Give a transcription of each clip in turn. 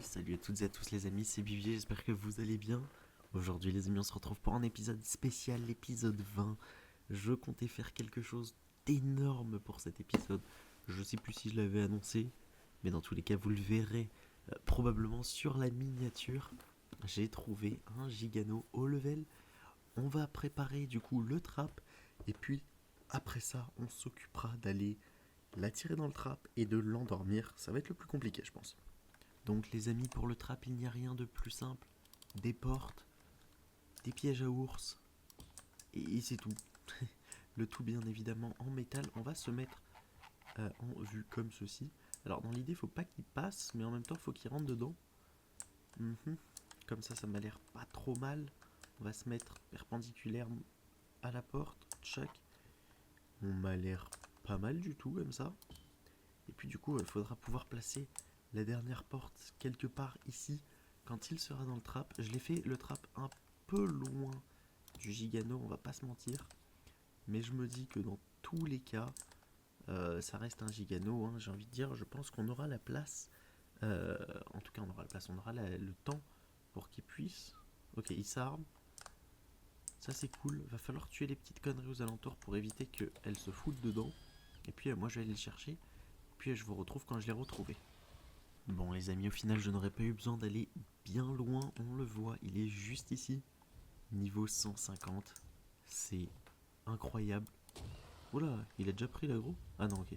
Salut à toutes et à tous les amis, c'est Vivier, j'espère que vous allez bien. Aujourd'hui les amis, on se retrouve pour un épisode spécial, l'épisode 20. Je comptais faire quelque chose d'énorme pour cet épisode. Je sais plus si je l'avais annoncé, mais dans tous les cas vous le verrez probablement sur la miniature. J'ai trouvé un gigano haut level. On va préparer du coup le trap et puis après ça on s'occupera d'aller l'attirer dans le trap et de l'endormir. Ça va être le plus compliqué je pense. Donc les amis, pour le trap, il n'y a rien de plus simple. Des portes, des pièges à ours, et c'est tout. Le tout bien évidemment en métal. On va se mettre en vue comme ceci. Alors dans l'idée, faut pas qu'il passe, mais en même temps, faut qu'il rentre dedans. Mhm. Comme ça m'a l'air pas trop mal. On va se mettre perpendiculaire à la porte. Tchac. On m'a l'air pas mal du tout comme ça. Et puis du coup, il faudra pouvoir placer la dernière porte quelque part ici quand il sera dans le trap. Je l'ai fait le trap un peu loin du gigano, on va pas se mentir. Mais je me dis que dans tous les cas, ça reste un gigano, hein, j'ai envie de dire. Je pense qu'on aura la place. En tout cas, on aura la place, on aura le temps pour qu'il puisse. Ok, il s'arme. Ça c'est cool. Va falloir tuer les petites conneries aux alentours pour éviter qu'elles se foutent dedans. Et puis moi je vais aller les chercher. Puis je vous retrouve quand je les retrouverai. Bon les amis, au final je n'aurais pas eu besoin d'aller bien loin, on le voit, il est juste ici, niveau 150, c'est incroyable. Oula, il a déjà pris l'aggro. Ah non, ok.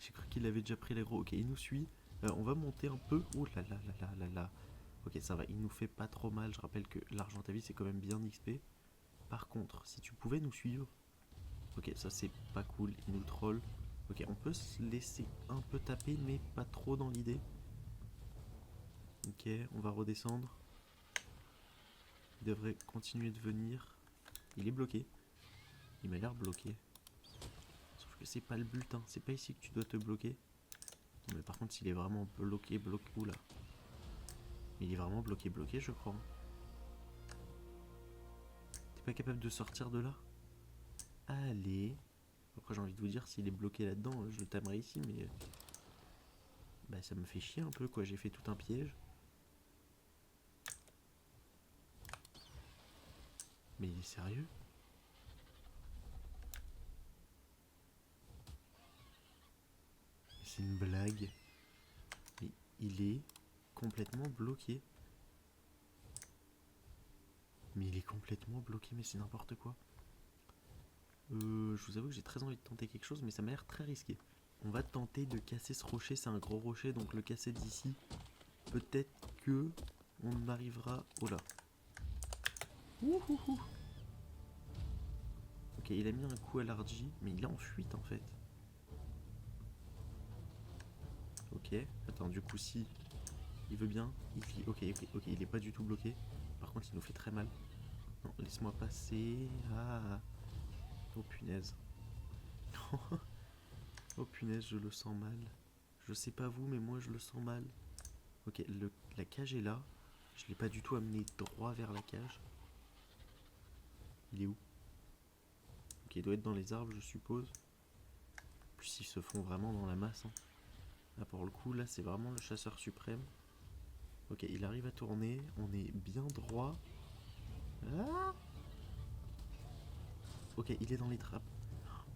J'ai cru qu'il avait déjà pris l'aggro, ok, il nous suit. On va monter un peu, oh là là là là là là. Ok, ça va, il nous fait pas trop mal, je rappelle que l'argent à vie c'est quand même bien XP. Par contre, si tu pouvais nous suivre, ok, ça c'est pas cool, il nous troll. Ok, on peut se laisser un peu taper, mais pas trop dans l'idée. Ok, on va redescendre. Il devrait continuer de venir. Il est bloqué. Il m'a l'air bloqué. Sauf que c'est pas le but, hein. C'est pas ici que tu dois te bloquer. Non, mais par contre, s'il est vraiment bloqué. Oula. Il est vraiment bloqué, je crois. T'es pas capable de sortir de là? Allez. Après, j'ai envie de vous dire, s'il est bloqué là-dedans, je le tamerai ici, mais. Bah, ça me fait chier un peu, quoi. J'ai fait tout un piège. Mais il est sérieux? C'est une blague. Mais il est complètement bloqué. Mais il est complètement bloqué, mais c'est n'importe quoi. Je vous avoue que j'ai très envie de tenter quelque chose, mais ça m'a l'air très risqué. On va tenter de casser ce rocher, c'est un gros rocher, donc le casser d'ici. Peut-être que on arrivera... Oh là. Ouhouhou. Ok, il a mis un coup à l'argy, mais il est en fuite en fait. Ok, attends, du coup si il veut bien, ok, il est pas du tout bloqué. Par contre, il nous fait très mal. Non, laisse-moi passer. Ah. Oh punaise. Oh punaise, je le sens mal. Je sais pas vous, mais moi je le sens mal. Ok, la cage est là. Je l'ai pas du tout amené droit vers la cage. Il est où? Ok, il doit être dans les arbres, je suppose. Plus ils se font vraiment dans la masse. Hein. Là, pour le coup, là, c'est vraiment le chasseur suprême. Ok, il arrive à tourner. On est bien droit. Ah, ok, il est dans les trappes.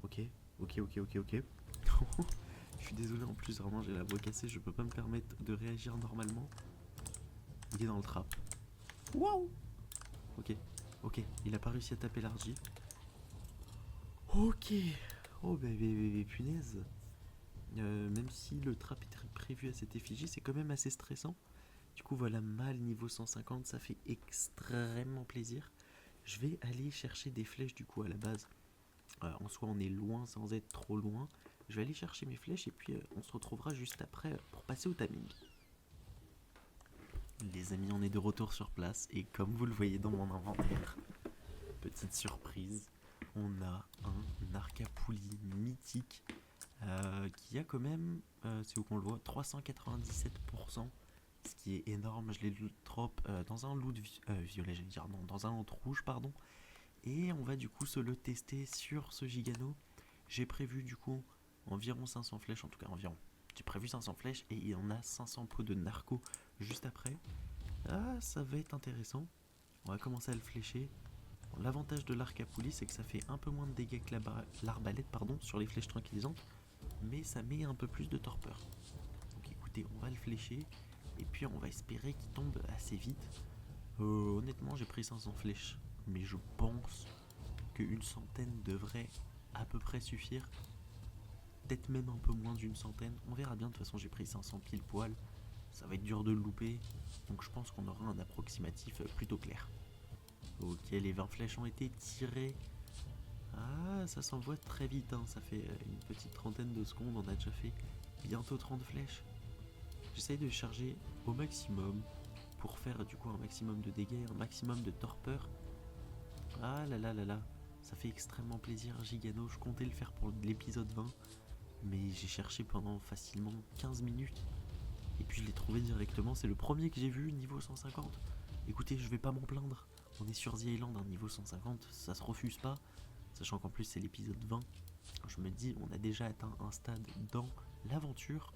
Ok, ok. Je suis désolé, en plus, vraiment, j'ai la voix cassée. Je peux pas me permettre de réagir normalement. Il est dans le trap. Waouh. Ok, il a pas réussi à taper l'argile. Ok. Oh, bah, punaise. Même si le trap était prévu à cette effigie, c'est quand même assez stressant. Du coup, voilà, mal niveau 150, ça fait extrêmement plaisir. Je vais aller chercher des flèches du coup à la base. En soi, on est loin sans être trop loin. Je vais aller chercher mes flèches et puis on se retrouvera juste après pour passer au timing. Les amis, on est de retour sur place et comme vous le voyez dans mon inventaire, petite surprise, on a un Arcapouli mythique qui a quand même, c'est où qu'on le voit, 397%, ce qui est énorme. Je l'ai drop dans un loot violet, j'allais dire, non, dans un loot rouge, pardon. Et on va du coup se le tester sur ce gigano. J'ai prévu du coup environ 500 flèches, en tout cas environ. J'ai prévu 500 flèches et il y en a 500 pots de narco juste après. Ah, ça va être intéressant. On va commencer à le flécher. Bon, l'avantage de l'arc à poulie, c'est que ça fait un peu moins de dégâts que l'arbalète sur les flèches tranquillisantes, mais ça met un peu plus de torpeur. Donc écoutez, on va le flécher et puis on va espérer qu'il tombe assez vite. Honnêtement, j'ai pris 500 flèches, mais je pense qu'une centaine devrait à peu près suffire. Peut-être même un peu moins d'une centaine. On verra bien, de toute façon j'ai pris 500 pile poil. Ça va être dur de le louper, donc je pense qu'on aura un approximatif plutôt clair. Ok, les 20 flèches ont été tirées. Ah, ça s'envoie très vite, hein. Ça fait une petite trentaine de secondes, on a déjà fait bientôt 30 flèches. J'essaye de charger au maximum pour faire du coup un maximum de dégâts, un maximum de torpeur. Ah là là là là, ça fait extrêmement plaisir, Gigano. Je comptais le faire pour l'épisode 20, mais j'ai cherché pendant facilement 15 minutes. Et puis je l'ai trouvé directement, c'est le premier que j'ai vu, niveau 150. Écoutez, je vais pas m'en plaindre. On est sur The Island, un niveau 150, ça se refuse pas. Sachant qu'en plus c'est l'épisode 20. Je me dis, on a déjà atteint un stade dans l'aventure.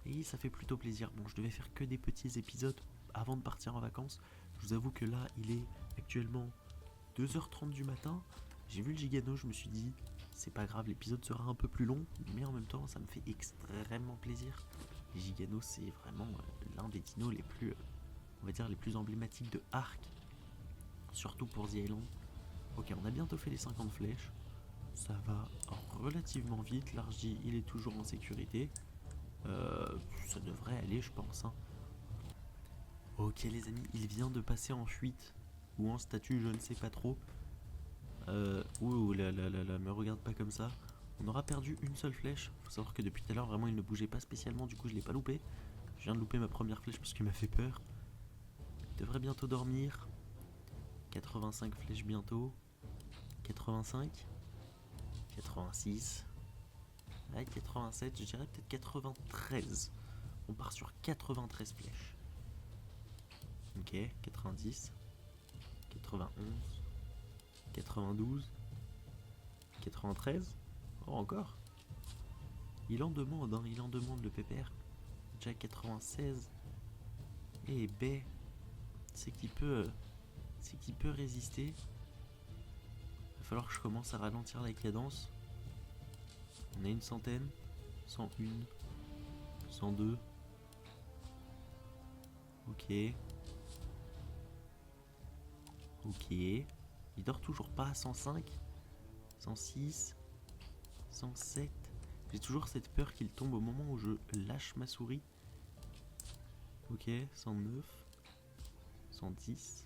Et ça fait plutôt plaisir. Bon, je devais faire que des petits épisodes avant de partir en vacances. Je vous avoue que là, il est actuellement 2h30 du matin. J'ai vu le Gigano, je me suis dit, c'est pas grave, l'épisode sera un peu plus long. Mais en même temps, ça me fait extrêmement plaisir. Les Giganos, c'est vraiment l'un des dinos les plus, on va dire, les plus emblématiques de Ark. Surtout pour The Island. Ok, on a bientôt fait les 50 flèches. Ça va relativement vite. L'argy, il est toujours en sécurité. Ça devrait aller, je pense. Hein. Ok, les amis, il vient de passer en fuite. Ou en statut, je ne sais pas trop. Ouh là là là là, me regarde pas comme ça. On aura perdu une seule flèche. Faut savoir que depuis tout à l'heure, vraiment, il ne bougeait pas spécialement. Du coup, je l'ai pas loupé. Je viens de louper ma première flèche parce qu'il m'a fait peur. Il devrait bientôt dormir. 85 flèches bientôt. 85. 86. Ouais, 87. Je dirais peut-être 93. On part sur 93 flèches. Ok, 90. 91. 92. 93. Oh, encore. Il en demande, hein, il en demande le PPR. Déjà 96. Et B, c'est qu'il peut résister. Il va falloir que je commence à ralentir la cadence. On a une centaine, 101, 102. Ok. Ok. Il dort toujours pas à 105, 106, 107. J'ai toujours cette peur qu'il tombe au moment où je lâche ma souris. Ok, 109, 110,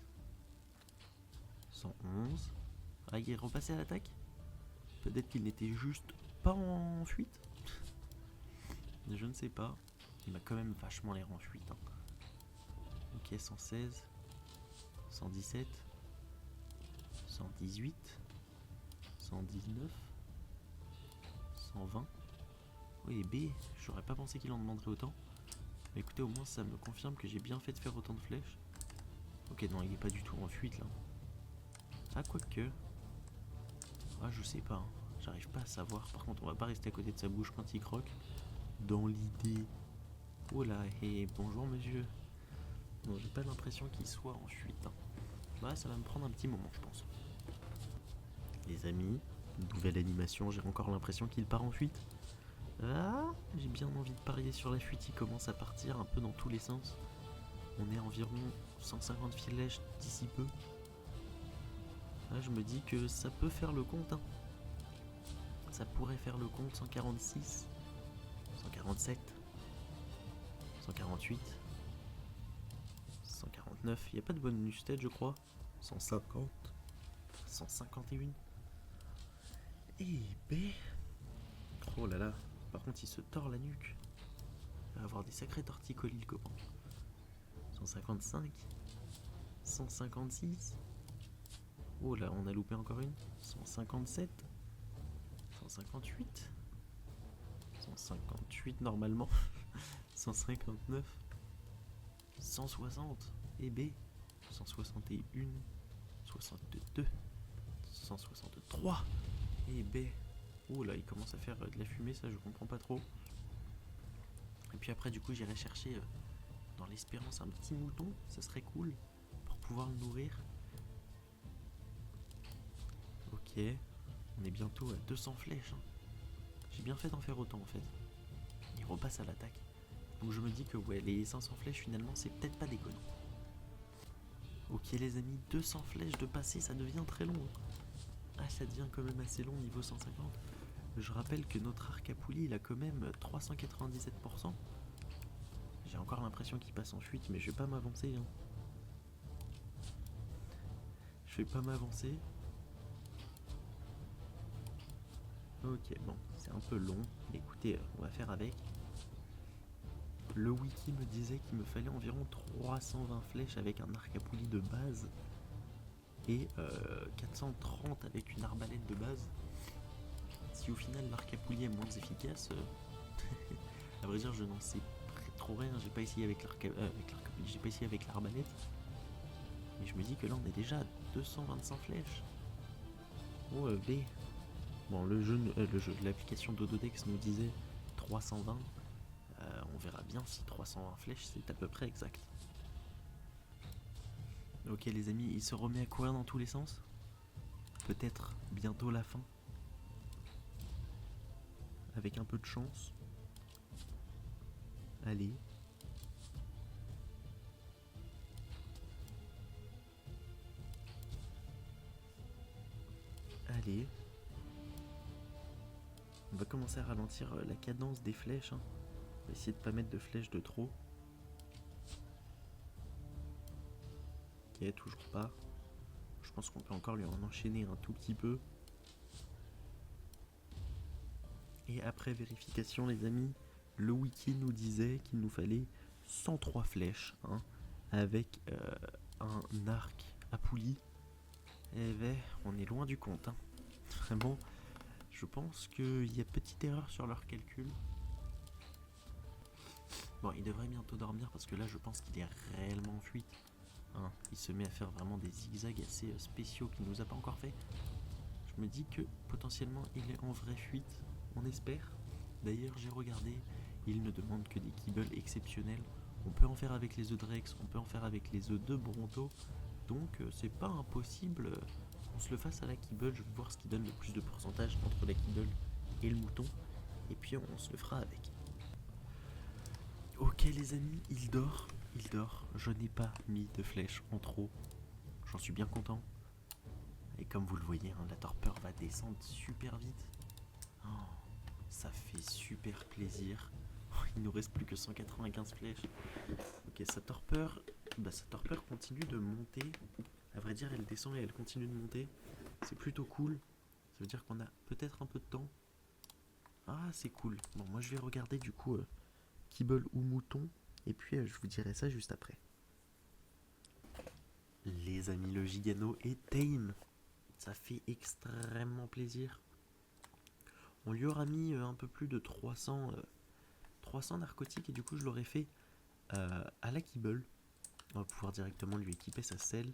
111. Ah, il est repassé à l'attaque. Peut-être qu'il n'était juste pas en fuite. Je ne sais pas. Il m'a quand même vachement l'air en fuite. Hein. Ok, 116, 117, 118, 119, 120. Oui, B, j'aurais pas pensé qu'il en demanderait autant. Mais écoutez, au moins ça me confirme que j'ai bien fait de faire autant de flèches. Ok, non, il est pas du tout en fuite là. Ah, quoique. Ah, je sais pas. Hein. J'arrive pas à savoir. Par contre, on va pas rester à côté de sa bouche quand il croque. Dans l'idée. Oh là, et bonjour monsieur. Non, j'ai pas l'impression qu'il soit en fuite. Hein. Bah, ça va me prendre un petit moment, je pense. Les amis, nouvelle animation, j'ai encore l'impression qu'il part en fuite. Ah, j'ai bien envie de parier sur la fuite, il commence à partir un peu dans tous les sens. On est à environ 150 flèches d'ici peu. Là, je me dis que ça peut faire le compte. Hein. Ça pourrait faire le compte. 146, 147, 148, 149. Il n'y a pas de bonus tête, je crois. 150, 151. Et B. Oh là là. Par contre, il se tord la nuque. Il va avoir des sacrés torticolis, le copain. 155, 156. Oh là, on a loupé encore une. 157, 158, 158 normalement. 159, 160 et B. 161, 62, 163 et B. Oh là, il commence à faire de la fumée, ça je comprends pas trop. Et puis après, du coup, j'irai chercher dans l'espérance un petit mouton, ça serait cool pour pouvoir le nourrir. Ok, on est bientôt à 200 flèches. Hein. J'ai bien fait d'en faire autant en fait. Il repasse à l'attaque. Donc je me dis que ouais, les 500 flèches finalement, c'est peut-être pas déconnant. Ok les amis, 200 flèches de passer, ça devient très long. Ah, ça devient quand même assez long niveau 150. Je rappelle que notre arc à poulie, il a quand même 397%. J'ai encore l'impression qu'il passe en fuite, mais je vais pas m'avancer. Hein. Je vais pas m'avancer. Ok, bon, c'est un peu long. Mais écoutez, on va faire avec. Le wiki me disait qu'il me fallait environ 320 flèches avec un arc à poulie de base. Et 430 avec une arbalète de base. Si au final l'arc à poulie est moins efficace, à vrai dire je n'en sais trop rien, j'ai pas essayé avec j'ai pas essayé avec l'arbalète. Mais je me dis que là on est déjà à 225 flèches. Oh B. Bon l'application d'Ododex nous disait 320. On verra bien si 320 flèches c'est à peu près exact. Ok les amis, il se remet à courir dans tous les sens. Peut-être bientôt la fin. Avec un peu de chance. Allez. Allez. On va commencer à ralentir la cadence des flèches. Hein. On va essayer de pas mettre de flèches de trop. Ok, toujours pas. Je pense qu'on peut encore lui en enchaîner un tout petit peu. Et après vérification les amis, le wiki nous disait qu'il nous fallait 103 flèches. Hein, avec un arc à poulie. Et ben, on est loin du compte. Hein. Vraiment, je pense qu'il y a petite erreur sur leur calcul. Bon, il devrait bientôt dormir parce que là, je pense qu'il est réellement en fuite. Hein, il se met à faire vraiment des zigzags assez spéciaux qu'il nous a pas encore fait. Je me dis que potentiellement, il est en vraie fuite. On espère. D'ailleurs, j'ai regardé. Il ne demande que des kibbles exceptionnels. On peut en faire avec les œufs de Rex, on peut en faire avec les œufs de Bronto. Donc, c'est pas impossible qu'on se le fasse à la kibble. Je vais voir ce qui donne le plus de pourcentage entre la kibble et le mouton. Et puis, on se le fera avec. Ok les amis, il dort. Je n'ai pas mis de flèche en trop. J'en suis bien content. Et comme vous le voyez, hein, la torpeur va descendre super vite. Oh, ça fait super plaisir. Oh, il nous reste plus que 195 flèches. Ok, sa torpeur continue de monter. À vrai dire, elle descend et elle continue de monter. C'est plutôt cool. Ça veut dire qu'on a peut-être un peu de temps. Ah, c'est cool. Bon, moi je vais regarder du coup kibble ou mouton. Et puis je vous dirai ça juste après. Les amis, le Gigano est tame. Ça fait extrêmement plaisir. On lui aura mis un peu plus de 300 narcotiques et du coup je l'aurais fait à la kibble. On va pouvoir directement lui équiper sa selle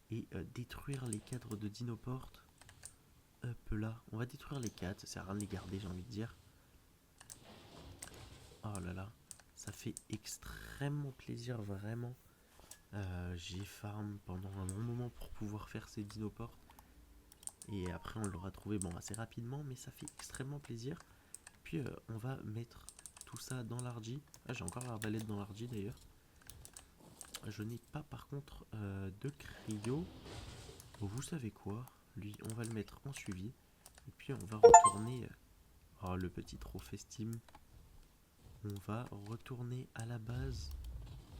et détruire les cadres de Dinoporte. Hop là, on va détruire les 4, ça sert à rien de les garder j'ai envie de dire. Oh là là, ça fait extrêmement plaisir vraiment. J'ai farm pendant un long moment pour pouvoir faire ces Dinoportes. Et après on l'aura trouvé assez rapidement, mais ça fait extrêmement plaisir. Puis on va mettre tout ça dans l'argy. Ah, j'ai encore l'arbalète dans l'argy d'ailleurs. Je n'ai pas par contre de cryo. Vous savez quoi? Lui, on va le mettre en suivi. Et puis on va retourner... Oh, le petit trophée Steam. On va retourner à la base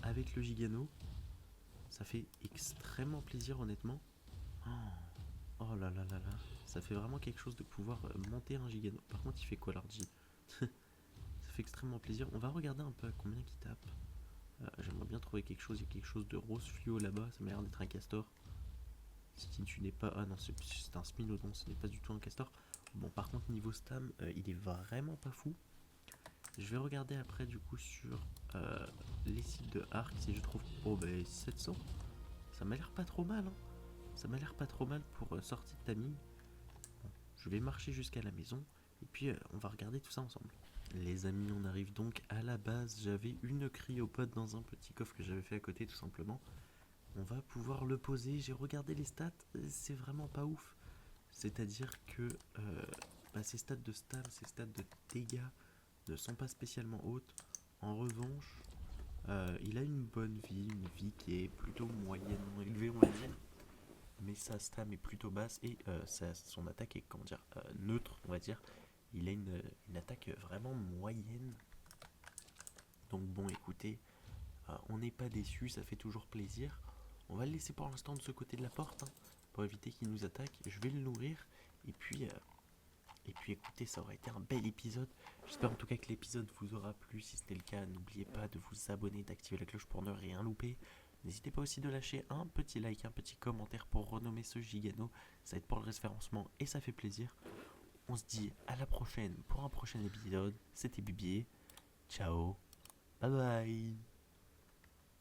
avec le Gigano. Ça fait extrêmement plaisir honnêtement. Oh là là là là. Ça fait vraiment quelque chose de pouvoir monter un Gigano. Par contre, il fait quoi l'argy? Ça fait extrêmement plaisir. On va regarder un peu à combien il tape. J'aimerais bien trouver quelque chose. Il y a quelque chose de rose fluo là-bas. Ça m'a l'air d'être un castor. Si tu n'es pas... Ah non, c'est un Spinodon. Ce n'est pas du tout un castor. Bon, par contre, niveau stam, il est vraiment pas fou. Je vais regarder après du coup sur les sites de Arc si je trouve... Oh bah 700. Ça m'a l'air pas trop mal. Hein. Ça m'a l'air pas trop mal pour sortie de timing. Bon, je vais marcher jusqu'à la maison. Et puis on va regarder tout ça ensemble. Les amis, on arrive donc à la base. J'avais une cryopode dans un petit coffre que j'avais fait à côté tout simplement. On va pouvoir le poser. J'ai regardé les stats, c'est vraiment pas ouf. C'est-à-dire que ces stats de stam, ces stats de dégâts ne sont pas spécialement hautes. En revanche, il a une vie qui est plutôt moyennement élevée, on va dire. Mais sa stam est plutôt basse et son attaque est, comment dire, neutre, on va dire. Il a une attaque vraiment moyenne. Donc bon, écoutez, on n'est pas déçu, ça fait toujours plaisir. On va le laisser pour l'instant de ce côté de la porte, hein, pour éviter qu'il nous attaque. Je vais le nourrir et puis écoutez, ça aura été un bel épisode. J'espère en tout cas que l'épisode vous aura plu. Si c'était le cas, n'oubliez pas de vous abonner, d'activer la cloche pour ne rien louper. N'hésitez pas aussi de lâcher un petit like, un petit commentaire pour renommer ce gigano. Ça aide pour le référencement et ça fait plaisir. On se dit à la prochaine pour un prochain épisode. C'était Bibier. Ciao. Bye bye.